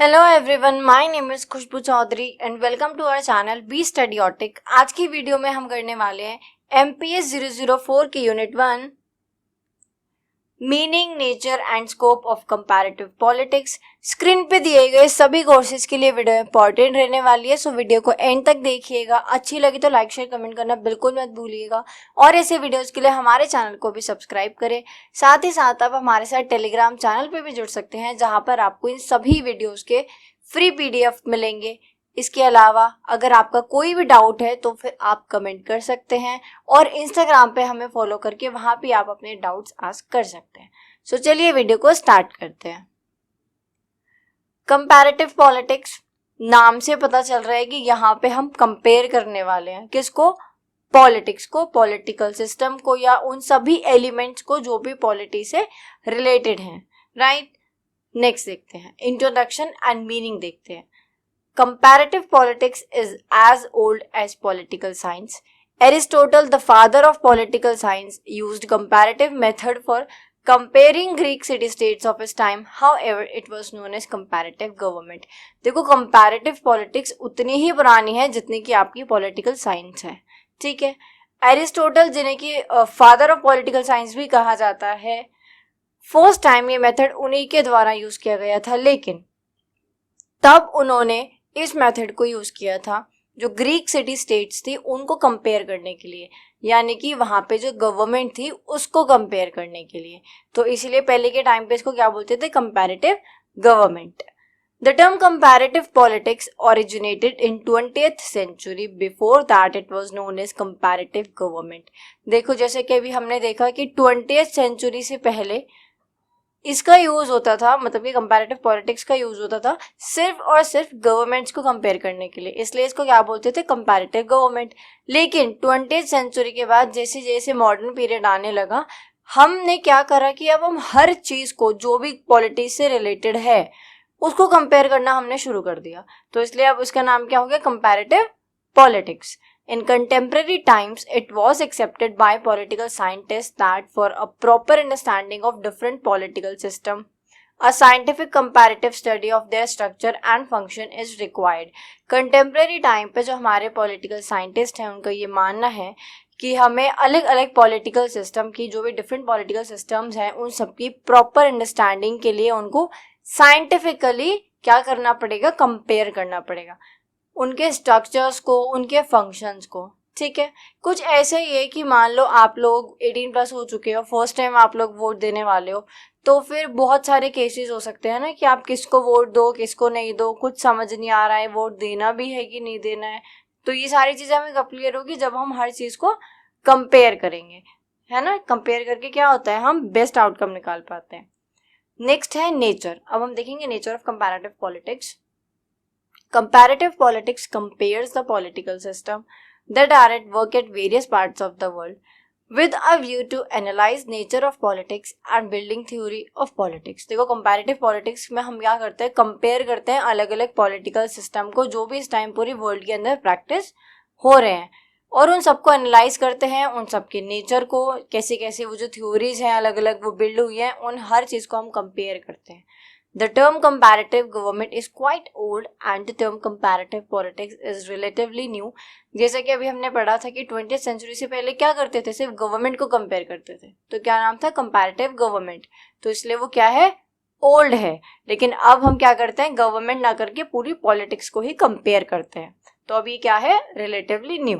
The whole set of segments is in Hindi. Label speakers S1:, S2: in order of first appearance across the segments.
S1: Hello everyone, my name is Khushboo Chaudhary and welcome to our channel B Studiotic. आज की वीडियो में हम करने वाले हैं MPS 004 के unit 1 meaning, nature and scope of comparative politics. Screen पे दिए गए सभी कोर्सेज के लिए वीडियो इंपॉर्टेंट रहने वाली है, सो वीडियो को एंड तक देखिएगा। अच्छी लगी तो लाइक शेयर कमेंट करना बिल्कुल मत भूलिएगा और ऐसे वीडियोस के लिए हमारे चैनल को भी सब्सक्राइब करें। साथ ही साथ आप हमारे साथ टेलीग्राम चैनल पे भी जुड़ सकते हैं, जहां पर आपको इन सभी वीडियोस के फ्री PDF मिलेंगे। इसके अलावा अगर आपका कोई भी डाउट है तो फिर आप कमेंट कर सकते हैं और इंस्टाग्राम पे हमें फॉलो करके वहां भी आप अपने डाउट्स आस्क कर सकते हैं। सो चलिए वीडियो को स्टार्ट करते हैं। कंपैरेटिव पॉलिटिक्स, नाम से पता चल रहा है कि यहाँ पे हम कंपेयर करने वाले हैं किसको? पॉलिटिक्स को, पॉलिटिकल सिस्टम को, या उन सभी एलिमेंट्स को जो भी पॉलिटी से रिलेटेड हैं, राइट। नेक्स्ट देखते हैं, इंट्रोडक्शन एंड मीनिंग देखते हैं। Comparative politics is as old as political science. Aristotle, the father of political science, used comparative method for comparing Greek city-states of his time. However, it was known as comparative government. देखो, comparative politics उतनी ही पुरानी है जितनी कि आपकी political science है, ठीक है। एरिस्टोटल, जिन्हें कि फादर ऑफ पॉलिटिकल साइंस भी कहा जाता है, फर्स्ट टाइम ये मेथड उन्हीं के द्वारा यूज किया गया था, लेकिन तब उन्होंने इस मेथड को यूज किया था जो ग्रीक सिटी स्टेट्स थी उनको कंपेयर करने के लिए, यानी कि वहां पे जो गवर्नमेंट थी उसको कंपेयर करने के लिए। तो इसीलिए पहले के टाइम पे इसको क्या बोलते थे? Comparative government. The term comparative politics originated in 20th century, before that it was known as comparative government. देखो, जैसे कि अभी हमने देखा कि 20th century से पहले इसका यूज होता था, मतलब कि कंपैरेटिव पॉलिटिक्स का यूज होता था सिर्फ और सिर्फ गवर्नमेंट्स को कंपेयर करने के लिए, इसलिए इसको क्या बोलते थे? Comparative government. लेकिन 20th century के बाद जैसे जैसे मॉडर्न पीरियड आने लगा, हमने क्या करा कि अब हम हर चीज को जो भी पॉलिटिक्स से रिलेटेड है उसको कंपेयर करना हमने शुरू कर दिया। तो इसलिए अब उसका नाम क्या हो गया? Comparative politics. In contemporary times, it was accepted by political scientists that for a proper understanding of different political system, a scientific comparative study of their structure and function is required. Contemporary time पे जो हमारे political scientists हैं उनका ये मानना है कि हमें अलग अलग political system की, जो भी different political systems हैं, उन सबकी proper understanding के लिए उनको scientifically क्या करना पड़ेगा? कंपेयर करना पड़ेगा, उनके स्ट्रक्चर्स को, उनके फंक्शंस को, ठीक है। कुछ ऐसे ही है कि मान लो आप लोग 18+ हो चुके हो, फर्स्ट टाइम आप लोग वोट देने वाले हो, तो फिर बहुत सारे केसेस हो सकते हैं ना कि आप किसको वोट दो, किसको नहीं दो, कुछ समझ नहीं आ रहा है, वोट देना भी है कि नहीं देना है। तो ये सारी चीजें हमें कब क्लियर होगी? जब हम हर चीज को कंपेयर करेंगे, है ना। कंपेयर करके क्या होता है? हम बेस्ट आउटकम निकाल पाते हैं। नेक्स्ट है नेचर। अब हम देखेंगे nature of comparative politics. Comparative politics compares the political system that are at work at various parts of the world with a view to analyze nature of politics and building theory of politics. देखो, comparative politics में हम क्या करते हैं? कंपेयर करते हैं अलग अलग पॉलिटिकल सिस्टम को जो भी इस टाइम पूरी वर्ल्ड के अंदर प्रैक्टिस हो रहे हैं, और उन सबको एनालाइज करते हैं, उन सबके नेचर को, कैसे कैसे वो जो थ्योरीज हैं अलग अलग वो बिल्ड हुई हैं, उन हर चीज को हम कंपेयर करते हैं। The term comparative government is quite old and the term comparative politics is relatively new. जैसा कि अभी हमने पढ़ा था कि 20th century से पहले क्या करते थे? सिर्फ गवर्नमेंट को कंपेयर करते थे, तो क्या नाम था? Comparative government. तो इसलिए वो क्या है? ओल्ड है। लेकिन अब हम क्या करते हैं? गवर्नमेंट ना करके पूरी पॉलिटिक्स को ही कंपेयर करते हैं, तो अभी क्या है? Relatively new.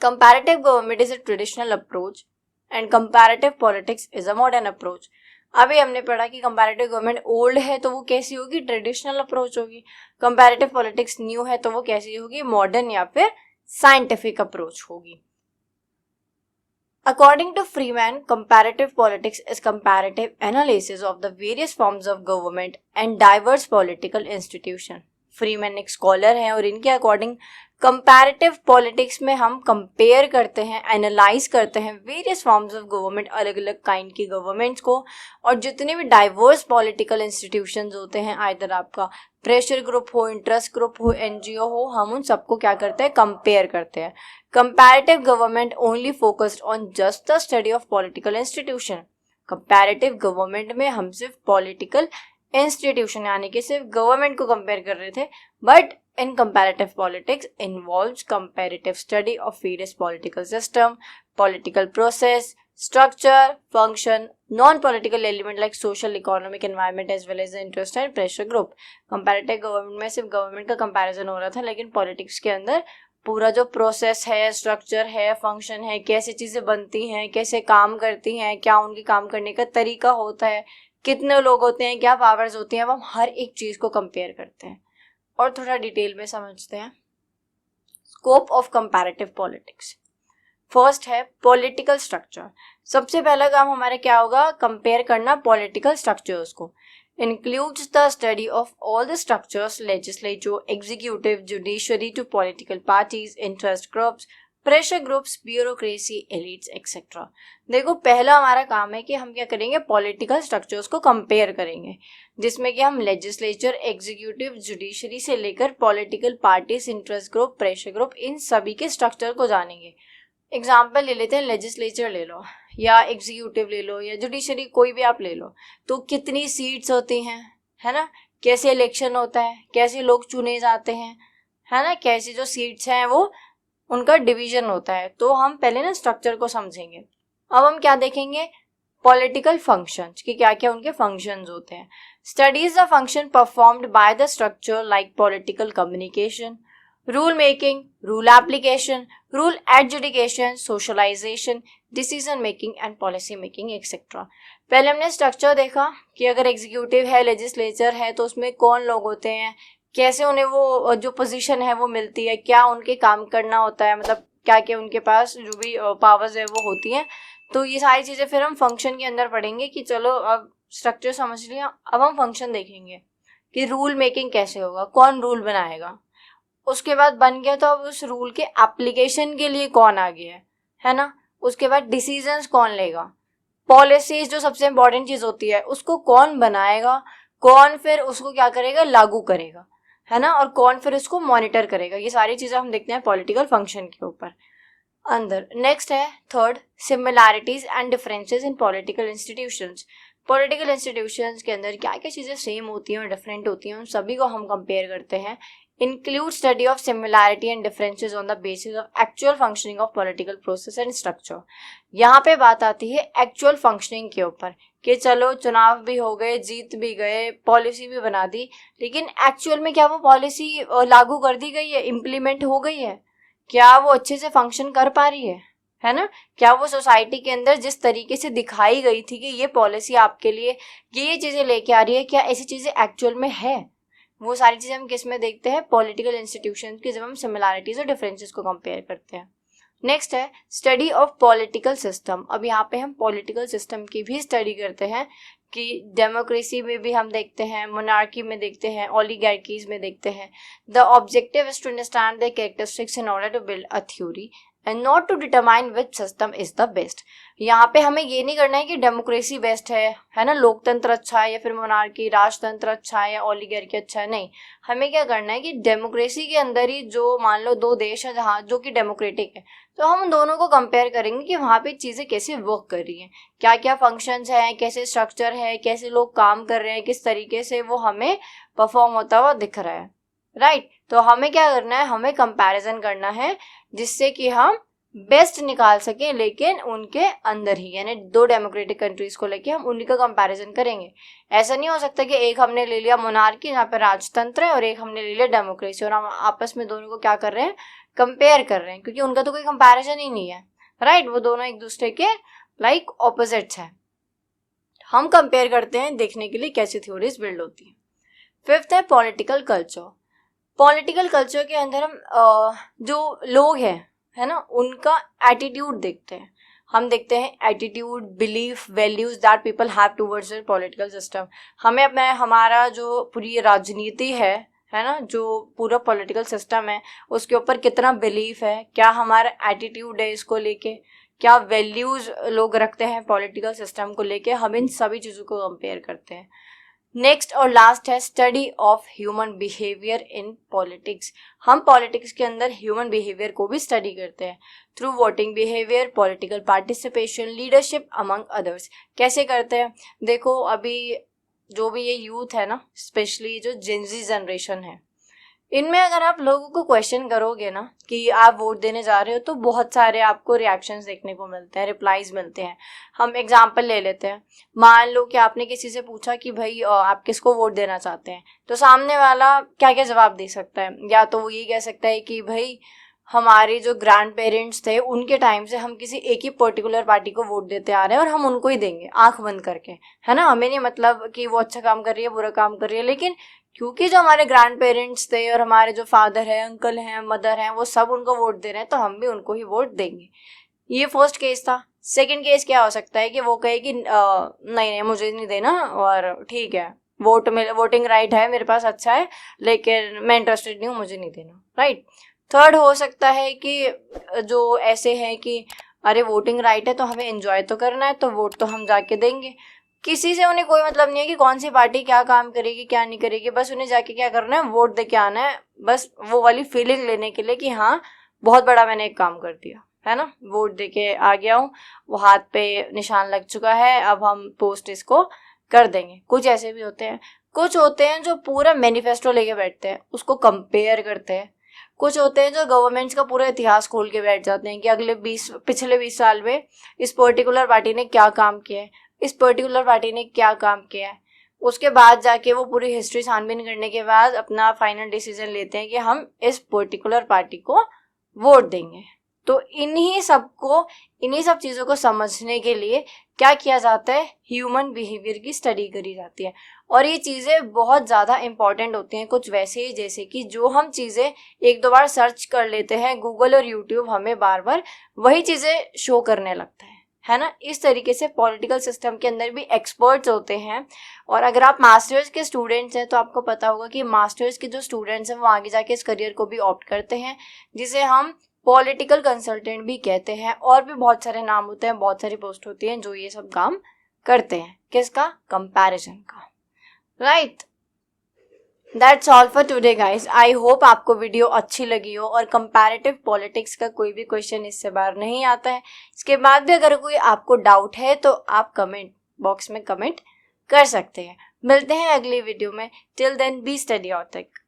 S1: Comparative government is a traditional approach and comparative politics is a modern approach. अभी हमने पढ़ा कि कंपैरेटिव गवर्नमेंट ओल्ड है तो वो कैसी होगी? ट्रेडिशनल अप्रोच होगी। कंपैरेटिव पॉलिटिक्स न्यू है तो वो कैसी होगी? मॉडर्न या फिर साइंटिफिक अप्रोच होगी। According to Freeman, comparative politics is comparative analysis of the various forms of government and diverse political institution. Freeman एक स्कॉलर हैं और इनके अकॉर्डिंग कंपैरेटिव पॉलिटिक्स में हम कंपेयर करते हैं, एनालाइज करते हैं वेरियस फॉर्म्स ऑफ गवर्नमेंट, अलग अलग काइंड की गवर्नमेंट्स को, और जितने भी डाइवर्स पॉलिटिकल इंस्टीट्यूशंस होते हैं, आइदर आपका प्रेशर ग्रुप हो, इंटरेस्ट ग्रुप हो, NGO हो, हम उन सबको क्या करते हैं? कंपेयर करते हैं। Comparative government only focused on just the study of political institution. Comparative government में हम सिर्फ पॉलिटिकल इंस्टीट्यूशन यानी कि सिर्फ गवर्नमेंट को कंपेयर कर रहे थे, but in comparative politics involves comparative study of various political system, political process, structure, function, non-political element like social, economic, environment as well as the interest and pressure group. Comparative government में सिर्फ गवर्नमेंट का कंपैरिजन हो रहा था, लेकिन पॉलिटिक्स के अंदर पूरा जो प्रोसेस है, स्ट्रक्चर है, फंक्शन है, कैसे चीज़ें बनती हैं, कैसे काम करती हैं, क्या उनके काम करने का तरीका होता है, कितने लोग होते हैं, क्या पावर्स होती हैं, अब हम हर एक चीज़ को कंपेयर करते हैं और थोड़ा डिटेल में समझते हैं. Scope of comparative politics. First है पॉलिटिकल स्ट्रक्चर. सबसे पहला काम हमारा क्या होगा? कंपेयर करना पॉलिटिकल स्ट्रक्चर्स को. Includes the study of all the structures, legislature, executive, judiciary to political parties, interest groups, pressure groups, bureaucracy, elites etcetera. देखो, पहला हमारा काम है कि हम क्या करेंगे? पॉलिटिकल स्ट्रक्चर्स को कंपेयर करेंगे, जिसमें कि हम लेजिस्लेचर, एग्जीक्यूटिव, जुडिशरी से लेकर political parties, interest group, pressure group, इन सभी के स्ट्रक्चर को जानेंगे. एग्जाम्पल ले लेते हैं, लेजिस्लेचर ले लो या एग्जीक्यूटिव ले लो या जुडिशरी, कोई भी आप ले लो, तो कितनी सीट्स होती हैं, है ना, कैसे इलेक्शन होता है, कैसे लोग चुने जाते हैं, है ना, कैसे जो सीट्स हैं वो उनका डिवीजन होता है. तो हम पहले ना स्ट्रक्चर को समझेंगे. अब हम क्या देखेंगे? पॉलिटिकल फंक्शंस कि क्या क्या उनके फंक्शंस होते हैं. Studies the function performed by the structure like political communication, rule making, rule application, rule adjudication, socialization, decision making and policy making etc. पहले हमने स्ट्रक्चर देखा कि अगर एग्जीक्यूटिव है, लेजिस्लेचर है, तो उसमें कौन लोग होते हैं, कैसे उन्हें वो जो पोजीशन है वो मिलती है, क्या उनके काम करना होता है, मतलब क्या क्या उनके पास जो भी पावर्स है वो होती हैं. तो ये सारी चीज़ें फिर हम फंक्शन के अंदर पढ़ेंगे कि चलो अब स्ट्रक्चर समझ लिया, अब हम फंक्शन देखेंगे कि रूल मेकिंग कैसे होगा, कौन रूल बनाएगा. उसके बाद बन गया तो अब उस रूल के एप्लीकेशन के लिए कौन आ गया है ना. उसके बाद डिसीजंस कौन लेगा, पॉलिसीज जो सबसे इंपॉर्टेंट चीज़ होती है उसको कौन बनाएगा, कौन फिर उसको क्या करेगा, लागू करेगा, है ना, और कौन फिर उसको मॉनिटर करेगा. ये सारी चीज़ें हम देखते हैं पॉलिटिकल फंक्शन के ऊपर अंदर. नेक्स्ट है third, similarities and differences in political institutions. Political institutions के अंदर क्या क्या चीज़ें सेम होती हैं और डिफरेंट होती हैं, उन सभी को हम कंपेयर करते हैं. Include study of similarity and differences on the basis of actual functioning of political process and structure. यहाँ पे बात आती है एक्चुअल फंक्शनिंग के ऊपर कि चलो चुनाव भी हो गए, जीत भी गए, पॉलिसी भी बना दी, लेकिन एक्चुअल में क्या वो पॉलिसी लागू कर दी गई है, इम्प्लीमेंट हो गई है, क्या वो अच्छे से फंक्शन कर पा रही है ना, क्या वो सोसाइटी के अंदर जिस तरीके से दिखाई गई थी कि ये पॉलिसी आपके लिए ये चीज़ें लेके आ रही है, क्या ऐसी चीज़ें एक्चुअल में है. वो सारी चीज़ें हम किस में देखते हैं? पॉलिटिकल इंस्टीट्यूशन की, जब हम सिमिलैरिटीज और डिफरेंसेस को कंपेयर करते हैं. नेक्स्ट है स्टडी ऑफ पॉलिटिकल सिस्टम. अब यहाँ पे हम पॉलिटिकल सिस्टम की भी स्टडी करते हैं कि डेमोक्रेसी में भी हम देखते हैं, मोनार्की में देखते हैं, ओलिगार्कीज में देखते हैं. The objective is to understand the characteristics in order to build a theory and not to determine which system is the best. यहाँ पे हमें ये नहीं करना है कि डेमोक्रेसी बेस्ट है ना, लोकतंत्र अच्छा है या फिर मोनार्की, राजतंत्र अच्छा है या ओलिगार्की अच्छा है. नहीं, हमें क्या करना है कि डेमोक्रेसी के अंदर ही जो मान लो दो देश है जहाँ जो कि डेमोक्रेटिक है, तो हम दोनों को कंपेयर करेंगे कि वहाँ पे चीज़ें कैसे वर्क कर रही हैं, क्या क्या फंक्शंस हैं, कैसे स्ट्रक्चर है, कैसे लोग काम कर रहे हैं, किस तरीके से वो हमें परफॉर्म होता हुआ दिख रहा है. राइट. तो हमें क्या करना है? हमें कंपैरिजन करना है जिससे कि हम बेस्ट निकाल सकें, लेकिन उनके अंदर ही, यानी दो डेमोक्रेटिक कंट्रीज को लेके हम उन्हीं का कंपैरिजन करेंगे. ऐसा नहीं हो सकता कि एक हमने ले लिया मोनार्की जहाँ पे राजतंत्र है और एक हमने ले लिया डेमोक्रेसी और हम आपस में दोनों को क्या कर रहे हैं? कंपेयर कर रहे हैं, क्योंकि उनका तो कोई कंपैरिजन ही नहीं है. राइट. वो दोनों एक दूसरे के लाइक ऑपोजिट्स हैं. हम कंपेयर करते हैं देखने के लिए कैसी थ्योरीज बिल्ड होती हैं. फिफ्थ है पॉलिटिकल कल्चर. पॉलिटिकल कल्चर के अंदर हम जो लोग हैं, है ना, उनका एटीट्यूड देखते हैं. हम देखते हैं attitude, belief, values that people have towards the political system. हमें अपना हमारा जो पूरी राजनीति है ना, जो पूरा पॉलिटिकल सिस्टम है उसके ऊपर कितना बिलीफ है, क्या हमारा एटीट्यूड है इसको लेके, क्या वैल्यूज लोग रखते हैं पॉलिटिकल सिस्टम को लेके, हम इन सभी चीज़ों को कंपेयर करते हैं. नेक्स्ट और लास्ट है study of human behaviour in politics. हम पॉलिटिक्स के अंदर ह्यूमन बिहेवियर को भी स्टडी करते हैं through voting behaviour, political participation, leadership among others. कैसे करते हैं? देखो, अभी जो भी ये यूथ है ना, स्पेशली जो जेनजी जनरेशन है, इनमें अगर आप लोगों को क्वेश्चन करोगे ना कि आप वोट देने जा रहे हो, तो बहुत सारे आपको रिएक्शंस देखने को मिलते हैं, रिप्लाईज मिलते हैं। हम एग्जांपल ले लेते हैं। मान लो कि आपने किसी से पूछा कि भाई आप किसको वोट देना चाहते हैं, तो सामने वाला क्या क्या जवाब दे सकता है। या तो वो ये कह सकता है कि भाई हमारे जो ग्रैंड पेरेंट्स थे उनके टाइम से हम किसी एक ही पर्टिकुलर पार्टी को वोट देते आ रहे हैं और हम उनको ही देंगे आंख बंद करके, है ना। हमें नहीं मतलब कि वो अच्छा काम कर रही है बुरा काम कर रही है, लेकिन क्योंकि जो हमारे ग्रैंड पेरेंट्स थे और हमारे जो फादर है, अंकल हैं, मदर हैं, वो सब उनको वोट दे रहे हैं, तो हम भी उनको ही वोट देंगे। ये फर्स्ट केस था। सेकंड केस क्या हो सकता है कि वो कहे कि नहीं नहीं मुझे नहीं देना, और ठीक है वोटिंग राइट है मेरे पास, अच्छा है, लेकिन मैं इंटरेस्टेड नहीं हूँ, मुझे नहीं देना, राइट। थर्ड हो सकता है कि जो ऐसे हैं कि अरे वोटिंग राइट है तो हमें एंजॉय तो करना है, तो वोट तो हम जाके देंगे। किसी से उन्हें कोई मतलब नहीं है कि कौन सी पार्टी क्या काम करेगी क्या नहीं करेगी, बस उन्हें जाके क्या करना है, वोट दे के आना है, बस वो वाली फीलिंग लेने के लिए कि हाँ बहुत बड़ा मैंने एक काम कर दिया, है ना, वोट दे के आ गया हूँ, वो हाथ पे निशान लग चुका है, अब हम पोस्ट इसको कर देंगे। कुछ ऐसे भी होते हैं। कुछ होते हैं जो पूरा मैनिफेस्टो लेके बैठते हैं, उसको कंपेयर करते हैं। कुछ होते हैं जो गवर्नमेंट्स का पूरा इतिहास खोल के बैठ जाते हैं कि पिछले 20 साल में इस पर्टिकुलर पार्टी ने क्या काम किया है, इस पर्टिकुलर पार्टी ने क्या काम किया है। उसके बाद जाके वो पूरी हिस्ट्री छानबीन करने के बाद अपना फाइनल डिसीजन लेते हैं कि हम इस पर्टिकुलर पार्टी को वोट देंगे। तो इन्हीं सब चीज़ों को समझने के लिए क्या किया जाता है, ह्यूमन बिहेवियर की स्टडी करी जाती है। और ये चीज़ें बहुत ज़्यादा इंपॉर्टेंट होती हैं, कुछ वैसे ही जैसे कि जो हम चीज़ें एक दो बार सर्च कर लेते हैं, गूगल और यूट्यूब हमें बार बार वही चीज़ें शो करने लगता है ना। इस तरीके से पॉलिटिकल सिस्टम के अंदर भी एक्सपर्ट्स होते हैं। और अगर आप मास्टर्स के स्टूडेंट्स हैं तो आपको पता होगा कि मास्टर्स के जो स्टूडेंट्स हैं वो आगे जाके इस करियर को भी ऑप्ट करते हैं, जिसे हम पॉलिटिकल कंसल्टेंट भी कहते हैं। और भी बहुत सारे नाम होते हैं, बहुत सारी पोस्ट होती हैं जो ये सब काम करते हैं। किसका? कंपैरिजन का, right. That's all for today guys. I hope आपको वीडियो अच्छी लगी हो और कंपैरेटिव पॉलिटिक्स का कोई भी क्वेश्चन इससे बाहर नहीं आता है। इसके बाद भी अगर कोई आपको डाउट है तो आप कमेंट बॉक्स में कमेंट कर सकते हैं। मिलते हैं अगली वीडियो में। Till then be study authentic.